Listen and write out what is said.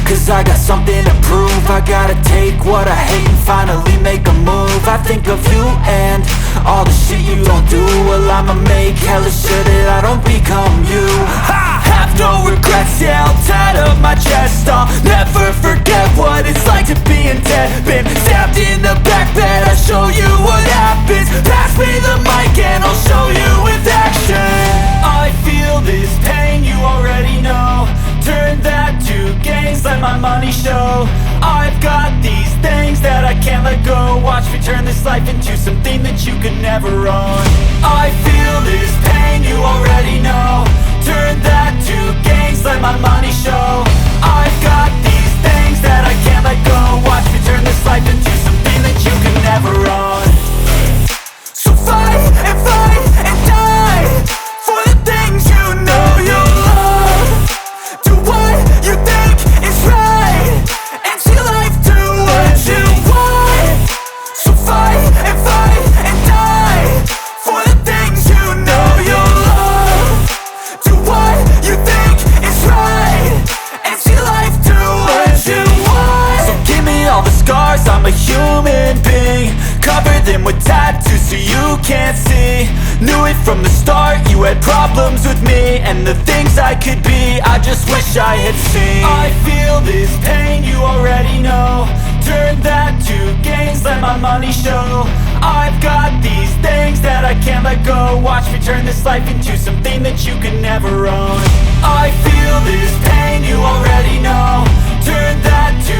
Cause I got something to prove. I gotta take what I hate and finally make a move. I think of you and all the shit you don't do. Well, I'ma make hella sure that I don't become you. I have no regrets, yeah, I'll tattoo my chest. I'll never forget what it's like to be in debt. Been stabbed in the back bed, I'll show you what happens. Pass me the mic and I'll show you with action. I feel this pain, you already know. Turn that to gains, let my money show. I've got these things that I can't let go. Watch me turn this life into something that you could never own. I feel this pain, you already know. Turn that to gains, let my money show. I've got these things that I can't let go. Watch me turn this life into something that you could never own. So fight and die for the things you know you love. Do what you think is right and see life do what you want. So fight and die for the things you know you love. Do what you think is right and see life do what you want. So give me all the scars, I'm a human being. Cover them with tattoos so you can't see. Knew it from the start, you had problems with me and the things I could be, I just wish I had seen. I feel this pain, you already know. Turn that to gains, let my money show. I've got these things that I can't let go. Watch me turn this life into something that you can never own. I feel this pain, you already know. Turn that to